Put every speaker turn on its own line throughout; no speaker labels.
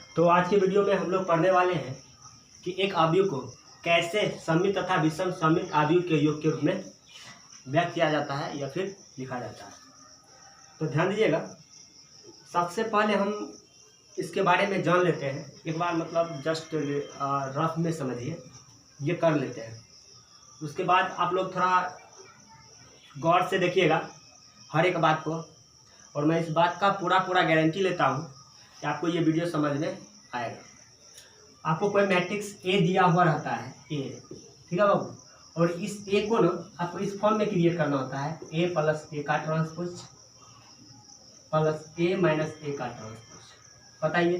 तो आज के वीडियो में हम लोग पढ़ने वाले हैं कि एक आव्यूह को कैसे सममित तथा विषम सममित आव्यूह के योग के रूप में व्यक्त किया जाता है या फिर लिखा जाता है। तो ध्यान दीजिएगा, सबसे पहले हम इसके बारे में जान लेते हैं। एक बार मतलब जस्ट रफ में समझिए, ये कर लेते हैं। उसके बाद आप लोग थोड़ा गौर से देखिएगा हर एक बात को, और मैं इस बात का पूरा गारंटी लेता हूँ कि आपको ये वीडियो समझ में आएगा। आपको कोई मैट्रिक्स ए दिया हुआ रहता है, ए, ठीक है बाबू, और इस ए को ना आपको इस फॉर्म में क्रिएट करना होता है, ए प्लस ए का transpose plus A minus A का ट्रांसपोज, बताइए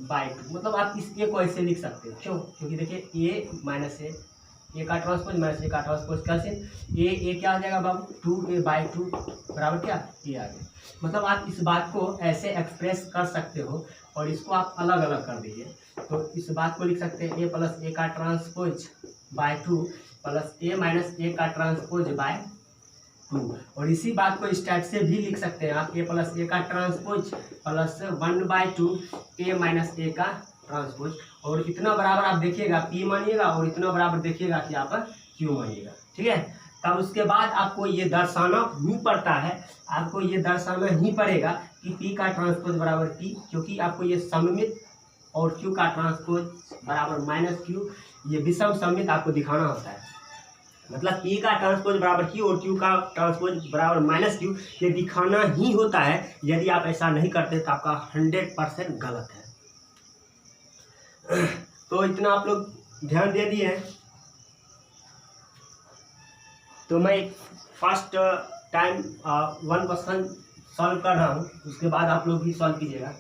बाय 2। मतलब आप इस ए को ऐसे लिख सकते हो, क्यों? क्योंकि देखिए ए माइनस ए का ट्रांसपोज माइनस ए का ट्रांसपोज कैसे, ए क्या आ जाएगा बाबू, 2a/2 बराबर क्या, ए आ गया। मतलब आप इस बात को ऐसे एक्सप्रेस कर सकते हो और इसको आप अलग अलग कर दीजिए। तो इस बात को लिख सकते हैं ए प्लस ए का transpose by 2 plus A minus A का ट्रांसपोज बाय 2। और इसी बात को इस टाइप से भी लिख सकते हैं आप, ए प्लस ए का transpose plus 1/2 A minus A का ट्रांसपोज। और इतना बराबर आप देखिएगा पी मानिएगा और इतना बराबर देखिएगा कि आप क्यू मानिएगा, ठीक है। तब उसके बाद आपको ये दर्शाना ही पड़ता है, आपको ये दर्शाना ही पड़ेगा कि पी का ट्रांसपोज बराबर पी, क्योंकि आपको ये सममित और क्यू का ट्रांसपोज बराबर माइनस क्यू, ये विषम सममित आपको दिखाना होता है। मतलब पी का ट्रांसपोज बराबर क्यू और क्यू का ट्रांसपोज बराबर माइनस क्यू, ये दिखाना ही होता है। यदि आप ऐसा नहीं करते तो आपका 100% गलत है। तो इतना आप लोग ध्यान दे दिए हैं। तो मैं फर्स्ट टाइम 1 क्वेश्चन सॉल्व कर रहा हूँ, उसके बाद आप लोग भी सॉल्व कीजिएगा।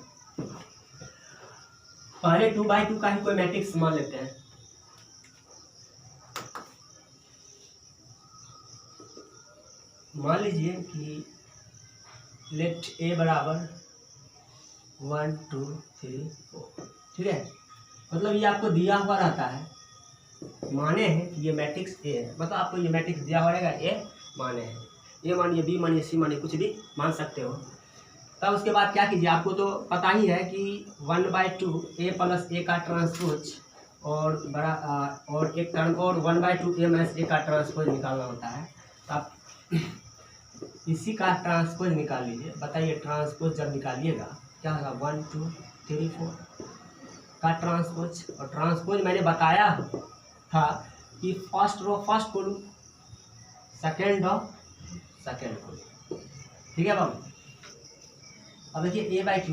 पहले 2/2 का ही कोई मैट्रिक्स मान लेते हैं। मान लीजिए कि लेट ए बराबर 1 2 3 4, ठीक है। मतलब ये आपको दिया हुआ रहता है, माने हैं कि ये मैट्रिक्स ए है, मतलब आपको ये मैट्रिक्स दिया हुआ रहेगा, ए माने हैं, ए मानिए, बी मानिए, सी मानिए, कुछ भी मान सकते हो। तब उसके बाद क्या कीजिए, आपको तो पता ही है कि 1/2 ए प्लस ए का ट्रांसपोज और बड़ा और एक टर्म और 1/2 ए माइनस ए का ट्रांसपोज निकालना होता है। तो आप इसी का ट्रांसपोज निकाल लीजिए। बताइए ट्रांसपोज जब निकालिएगा क्या होगा, 1 2 3 4 का ट्रांसपोज। और ट्रांसपोज मैंने बताया था कि first row first column, second row second column, ठीक है बाबू। अब देखिए a/q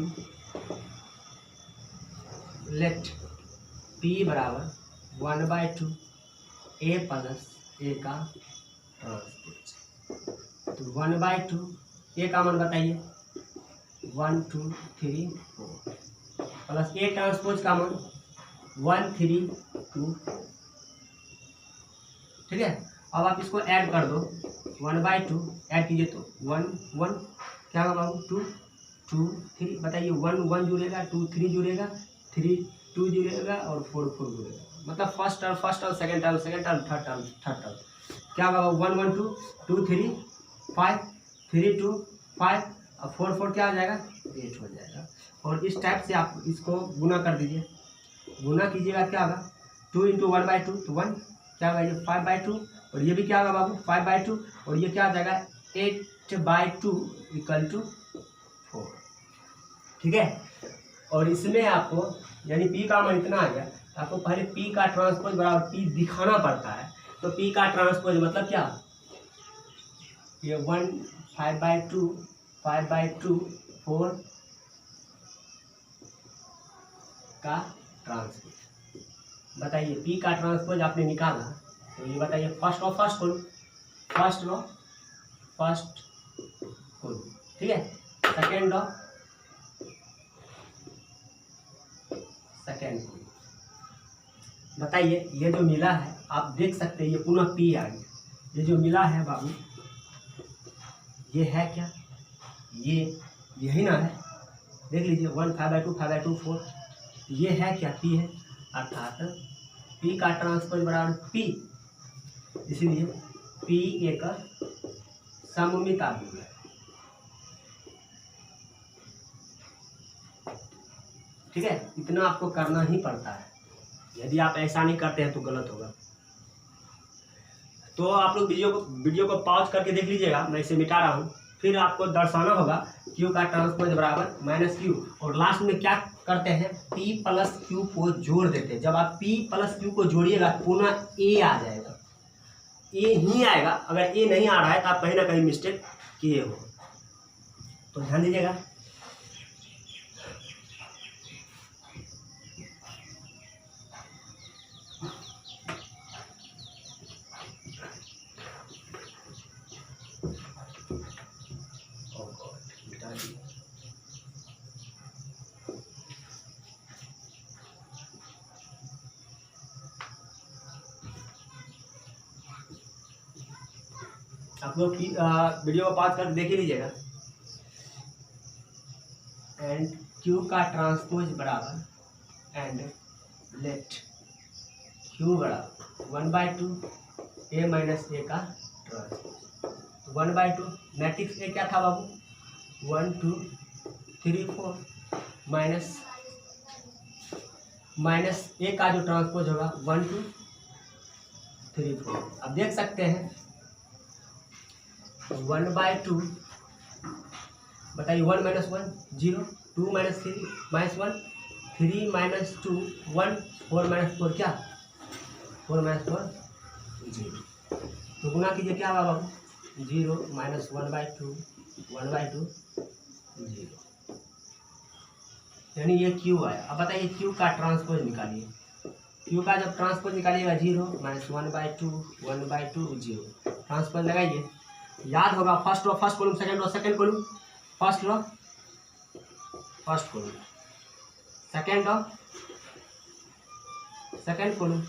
लेट p बराबर 1/2 a प्लस ए का ट्रांसपोज। तो 1/2 ए का मान बताइए 1 2 3 4 प्लस ए ट्रांसपोज का मान 1 3 2 4, ठीक है। अब आप इसको ऐड कर दो, 1/2 ऐड कीजिए तो 1 1 क्या होगा बाबू, 2 2 3, बताइए 1 1 जुड़ेगा, 2 3 जुड़ेगा, 3 2 जुड़ेगा और 4 4 जुड़ेगा। मतलब first term second term third term क्या होगा, 1 1 2 2 3 5 3 2 5 और 4 4 क्या हो जाएगा, 8 हो जाएगा। और इस टाइप से आप इसको गुना कर दीजिए, गुना कीजिएगा क्या होगा, 2 × 1/2 तो 1 क्या होगा, ये 5/2 और ये भी क्या होगा बाबू 5/2 और ये क्या हो जाएगा 8/2 = 4, ठीक है। और इसमें आपको यानी p का मान इतना आ गया, तो आपको पहले p का ट्रांसपोज बराबर p दिखाना पड़ता है। तो p का ट्रांसपोज मतलब क्या, ये 1 5/2 4 का ट्रांसपोज। बताइए p का ट्रांसपोज आपने निकाला, तो ये बताइए फर्स्ट रो फर्स्ट कॉलम, ठीक है। Second row second column. बताइए ये जो मिला है आप देख सकते हैं, ये पुनः p आ गया। ये जो मिला है बाबू ये है क्या, ये यही ना है, देख लीजिए 1 5/2 4, ये है क्या, p है, अर्थात p का ट्रांसपोज बराबर p, इसीलिए p एक सममित आव्यूह है। ठीक है, इतना आपको करना ही पड़ता है। यदि आप ऐसा नहीं करते हैं तो गलत होगा। तो आप लोग वीडियो को पॉज करके देख लीजिएगा, मैं इसे मिटा रहा हूँ। फिर आपको दर्शाना होगा Q का ट्रांसपोज बराबर माइनस Q, और लास्ट में क्या करते हैं, P प्लस Q को जोड़ देते हैं। जब आप P प्लस Q को जोड़िएगा पुनः A आ जाएगा, A ही आएगा। अगर A नहीं आ रहा है तो आप कहीं ना कहीं मिस्टेक किए हो, तो ध्यान दीजिएगा। आप लोग वीडियो को पॉज करके देख ही लीजिएगा। एंड Q का ट्रांसपोज बराबर एंड लेट Q बराबर 1/2 A माइनस A का ट्रांसपोज 1/2। मैट्रिक्स A क्या था बाबू, 1 2 3 4 माइनस A का जो ट्रांसपोज होगा 1 2 3 4। अब देख सकते हैं 1/2, बताइए 1 minus 1 0, 2 minus 3 minus 1, 3 minus 2 1, 4 minus 4 क्या, 4 माइनस 4 0। तो गुना कीजिए, क्या होगा बाबू, 0 माइनस 1/2 1/2 0, यानी ये Q आया। अब बताइए Q का ट्रांसपोज निकालिए। Q का जब ट्रांसपोज निकालिएगा 0 माइनस 1/2 1/2 0, ट्रांसपोज लगाइए। याद होगा first row first column, second row second column, first row first column, second row second column.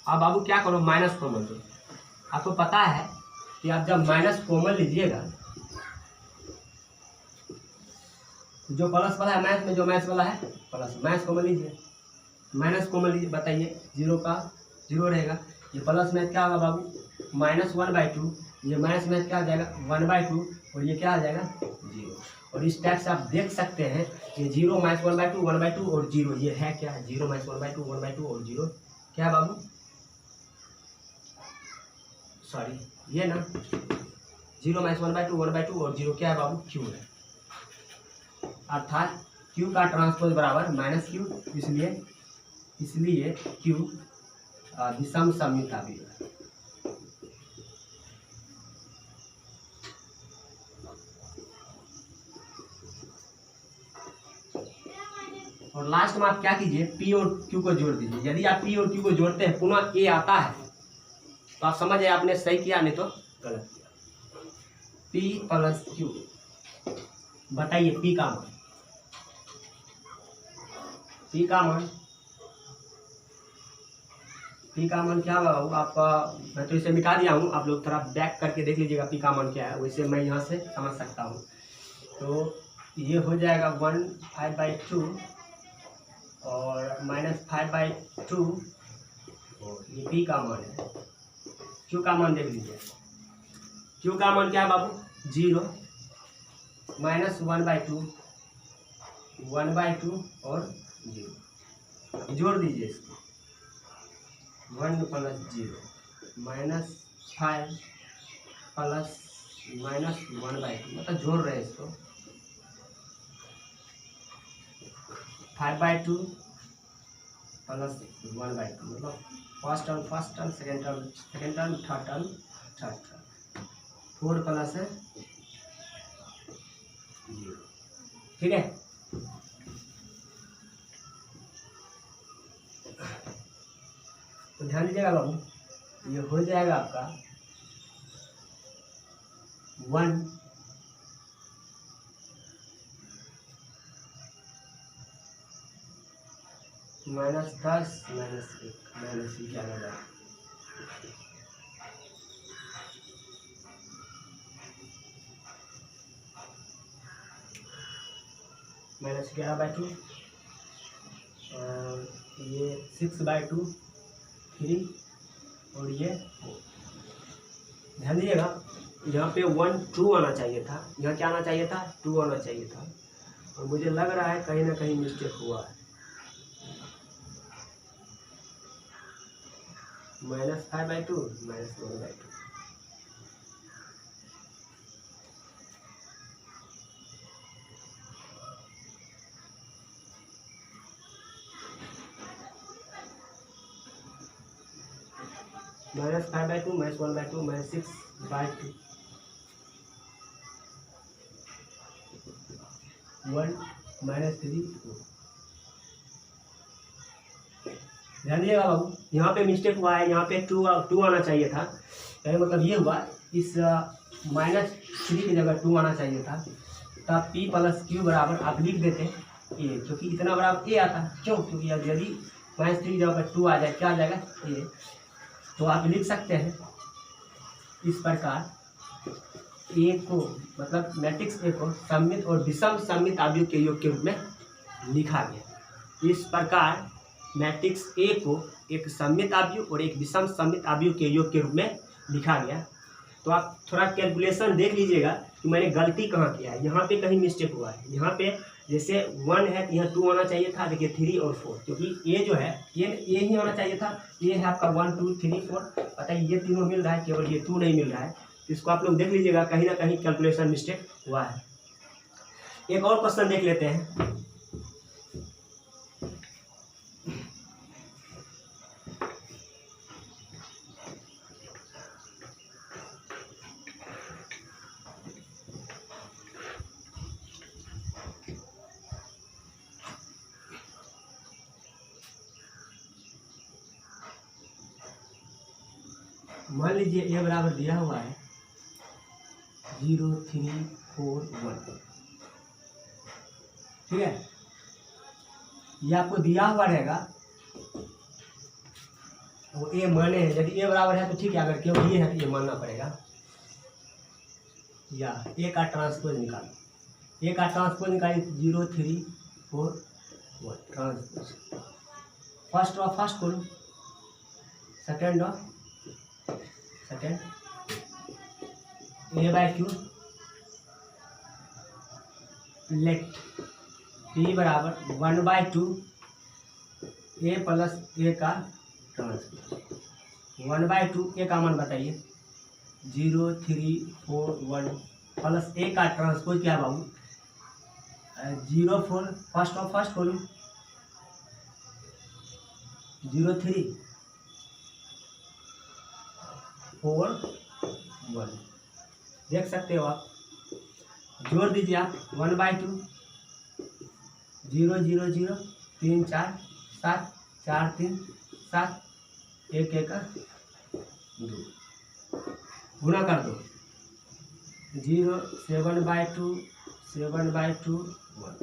अब बाबू क्या करो, माइनस कॉमन दो। आपको पता है कि आप जब माइनस कॉमन लीजिएगा, जो प्लस वाला है मैथ में, जो मैथ्स वाला है प्लस, माइनस कॉमन लीजिए, माइनस कॉमन लीजिए। बताइए 0 का 0 रहेगा, ये प्लस में क्या होगा बाबू, माइनस 1/2, ये माइनस में क्या आ जाएगा 1/2, और ये क्या आ जाएगा 0। और इस टाइप से आप देख सकते हैं कि 0 माइनस 1/2 1/2 और 0, ये है क्या, 0 माइनस 1/2 1/2 और 0 क्या है बाबू, सॉरी ये ना 0 माइनस 1/2 1/2 और 0 क्या है बाबू, Q है। अर्थात Q का ट्रांसपोज बराबर माइनस Q, इसलिए Q विषम सममित आव्यूह है। और लास्ट में आप क्या कीजिए, P और Q को जोड़ दीजिए। यदि आप P और Q को जोड़ते हैं पुनः A आता है तो आप समझ जाए आपने सही किया, नहीं तो गलत किया। P प्लस Q, बताइए P का मान, P का मान क्या होगा आपका, मैं तो इसे मिटा दिया हूँ, आप लोग थोड़ा बैक करके देख लीजिएगा P का मान क्या है, वैसे मैं यहाँ से समझ सकता हूँ। तो ये हो जाएगा 1/5/2 और -5/2, और ये P का मान है। Q का मान देख लीजिए, Q का मान क्या है बाबू, 0 माइनस 1/2 1/2 और 0। जोड़ दीजिए इसको, 1 प्लस 0 माइनस 5 प्लस माइनस 1/2, मतलब जोड़ रहे हैं इसको, 5/2 प्लस 1/2, मतलब first term second term third term 4 plus है 0, ठीक है। तो ध्यान दीजिएगा बाबू, ये हो जाएगा आपका 1 माइनस 10 माइनस 1 माइनस 11 माइनस 11/2, और ये 6/2 3, और ये 4। ध्यान दीजिएगा, यहाँ पे 1 2 आना चाहिए था, यहाँ क्या आना चाहिए था, 2 आना चाहिए था, और मुझे लग रहा है कहीं ना कहीं मिस्टेक हुआ है। -5/2 -1/2। -5/2 -1/2 -6/2 1 -3 4। ध्यान दीजिएगा बाबू, यहाँ पे मिस्टेक हुआ है, यहाँ पे टू आना चाहिए था। मतलब ये हुआ, इस -3 की जगह 2 आना चाहिए था। तब P + Q बराबर आप लिख देते ए, क्योंकि इतना बराबर ए आता। क्यों? क्योंकि यदि -3 की जगह 2 आ जाए, क्या आ जाएगा? ए। तो आप लिख सकते हैं इस प्रकार, ए को मतलब मैट्रिक्स ए को सममित और विषम सममित आव्यूह के योग के रूप में लिखा गया। इस प्रकार मैट्रिक्स ए को एक सममित आव्यूह और एक विषम सममित आव्यूह के योग के रूप में लिखा गया। तो आप थोड़ा कैलकुलेशन देख लीजिएगा कि मैंने गलती कहाँ किया है। यहाँ पे कहीं मिस्टेक हुआ है। यहाँ पे जैसे 1 है तो यहाँ 2 आना चाहिए था। देखिए 3 और 4, क्योंकि ए जो है ये ही होना चाहिए था। ये है आपका 1 2 3 4, पता है ये तीनों मिल रहा है, केवल ये 2 नहीं मिल रहा है। इसको आप लोग देख लीजिएगा, कहीं ना कहीं कैलकुलेशन मिस्टेक हुआ है। एक और क्वेश्चन देख लेते हैं। मान लीजिए ए बराबर दिया हुआ है 0 3 4 1, ठीक है। ये आपको दिया हुआ रहेगा, वो ए माने हैं। यदि ए बराबर है तो ठीक है, अगर केवल ये है तो ये मानना पड़ेगा। या ए का ट्रांसपोज निकालो, ए का ट्रांसपोज निकालिए 0 3 4 1 ट्रांसपोज। फर्स्ट खोलो, सेकेंड A/Q लेट P बराबर 1/2 A + A का ट्रांसपोज। 1/2 A का मान बताइए, 0 3 4 1 प्लस A का ट्रांसपोज क्या है बाबू? 0 4 फर्स्ट खोलो, 0 3 4 1। देख सकते हो आप, जोड़ दीजिए आप 1/2 0 0 0 3 4 7 4 3 7 1 1 2 गुना कर दो 0 7/2 7/2 1,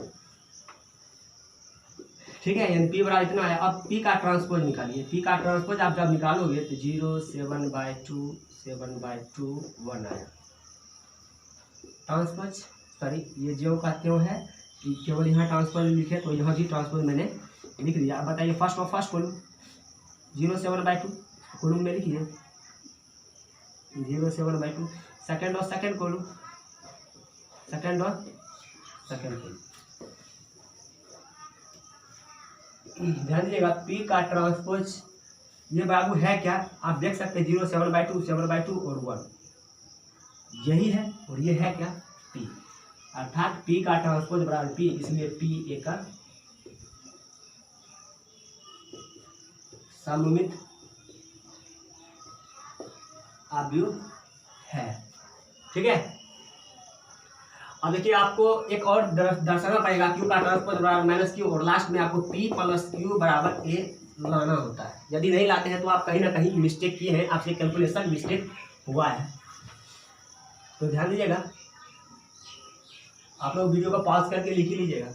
ठीक है। यानी P बराबर इतना है। अब P का ट्रांसपोज निकालिए। P का ट्रांसपोज आप जब निकालोगे तो 0 7/2 7/2 1 आया ट्रांसपोज। सॉरी, ये जो का क्यों है कि केवल यहाँ ट्रांसपोज लिखे, तो यहाँ भी ट्रांसपोज मैंने लिख दिया। अब बताइए फर्स्ट खोलूँ, 0 7/2 खोलूँ में लिखिए 0 7/2। सेकेंड खोलूँ, सेकेंड खोलूँ। ध्यान दीजिएगा, P का ट्रांसपोज ये बाबू है क्या? आप देख सकते हैं 0 7/2 7/2 और 1 यही है, और ये है क्या? P। अर्थात P का ट्रांसपोज बराबर P, इसलिए P एक सममित आव्यूह है, ठीक है। अब देखिए, आपको एक और दर्शाना पड़ेगा Q का ट्रांसपोज बराबर -Q, और लास्ट में आपको P + Q बराबर A लाना होता है। यदि नहीं लाते हैं तो आप कहीं ना कहीं मिस्टेक किए हैं, आपसे कैलकुलेशन मिस्टेक हुआ है। तो ध्यान दीजिएगा, आप लोग वीडियो को पॉज करके लिख ही लीजिएगा।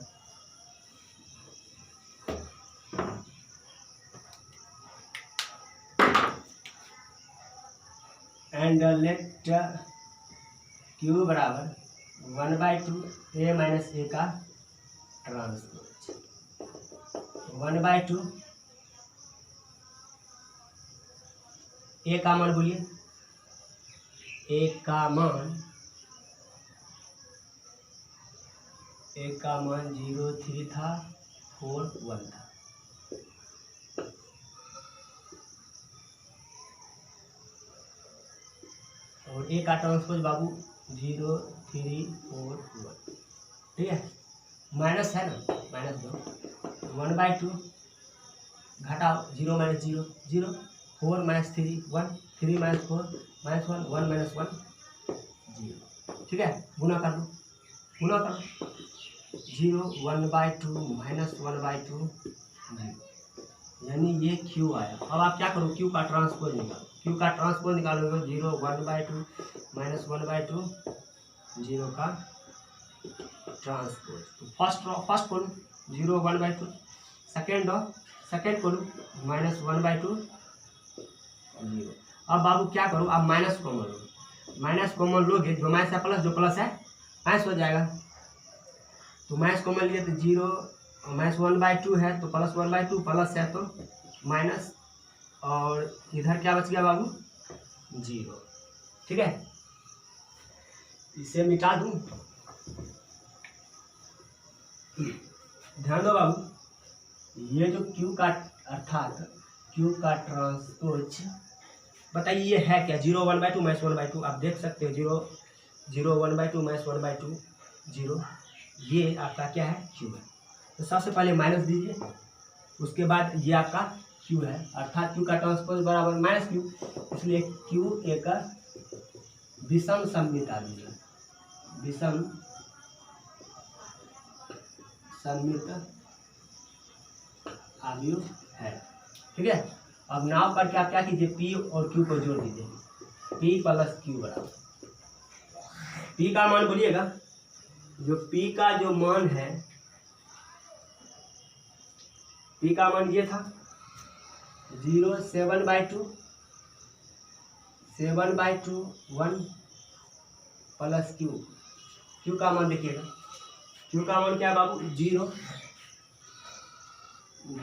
एंड लेट Q बराबर 1/2 A - A का ट्रांसपोज 1/2 A का मान बोलिए, A का मान 0 3 था 4 1 था। और ए का ट्रांसपोज बाबू 0 3 4 1, ठीक है। माइनस है ना, माइनस दो 1/2 घटाओ 0 - 0 0, 4 - 3 1, 3 - 4 -1, 1 - 1 0, ठीक है। गुना कर दो, गुना कर दो 0 1/2 -1/2 0, यानी ये क्यू आया। अब आप क्या करो, क्यू का ट्रांसपोज निकालो, क्यू का ट्रांसपोज निकालोगे 0 1/2 -1/2 0 का ट्रांसपोज। तो फर्स्ट खोलो 0 1/2, सेकेंड खोलो -1/2 0। अब बाबू क्या करो, आप माइनस कॉमन लो, माइनस कॉमन लोगे, जो माइनस है प्लस, जो प्लस है माइनस हो जाएगा। तो माइनस कॉमन लिए तो 0 -1/2 है तो प्लस 1/2, प्लस है तो माइनस, और इधर क्या बच गया बाबू 0, ठीक है। इसे मिटा दूं, ध्यान दो बाबू, ये जो क्यू का अर्थात क्यू का ट्रांसपोज बताइए ये है क्या, 0 1/2 -1/2, आप देख सकते हो 0 1/2 -1/2 0, ये आपका क्या है क्यू है। तो सबसे पहले माइनस दीजिए, उसके बाद ये आपका क्यू है, अर्थात क्यू का ट्रांसपोज बराबर माइनस क्यू, इसलिए क्यू एक विषम सममित आव्यूह है, विषम सममित आव्यूह है, ठीक है। अब नाव करके आप क्या कीजिए, पी और क्यू को जोड़ दीजिए, पी प्लस क्यू बराबर, पी का मान बोलिएगा, जो पी का जो मान है, पी का मान ये था 0 7/2 1 प्लस क्यू, क्यू का मान देखिएगा, क्यू का मान क्या है बाबू 0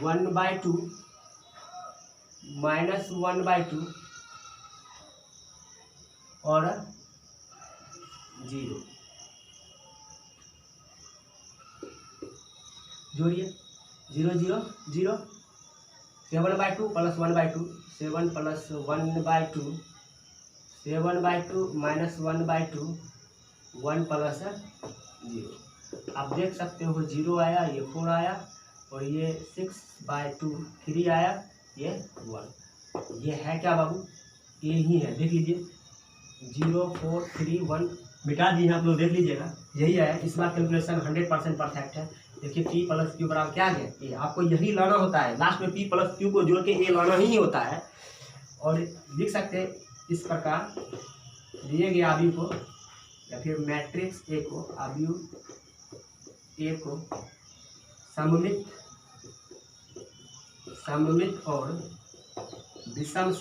1/2 -1/2 और 0, जोड़िए 0 0 0, 7/2 प्लस 1/2, 7 प्लस 1/2, 7/2 -1/2, 1 प्लस 0। आप देख सकते हो 0 आया, ये 4 आया, और ये 6/2 3 आया, ये 1, ये है क्या बाबू, ये ही है, देख लीजिए 0 4 3 1 मिटा दिए आप लोग, देख लीजिएगा यही है। इस बार कैलकुलेशन 100% परफेक्ट है। देखिए पी प्लस क्यू बराबर क्या है, ये आपको यही लाना होता है, लास्ट में पी प्लस क्यू को जोड़ के ए लाना ही होता है। और लिख सकते हैं इस प्रकार, दिए गए आव्यूह को या फिर मैट्रिक्स ए को, आव्यूह ए को सममित और विषम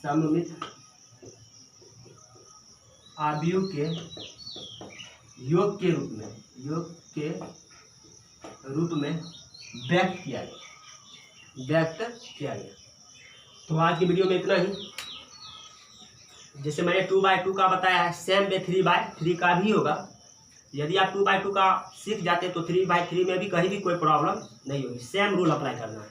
सममित आव्यूह के योग के रूप में व्यक्त किया गया। तो आज की वीडियो में इतना ही। जैसे मैंने 2/2 का बताया है, सेम वे 3/3 का भी होगा। यदि आप 2/2 का सीख जाते तो 3/3 में भी कहीं भी कोई प्रॉब्लम नहीं होगी, सेम रूल अप्लाई करना है।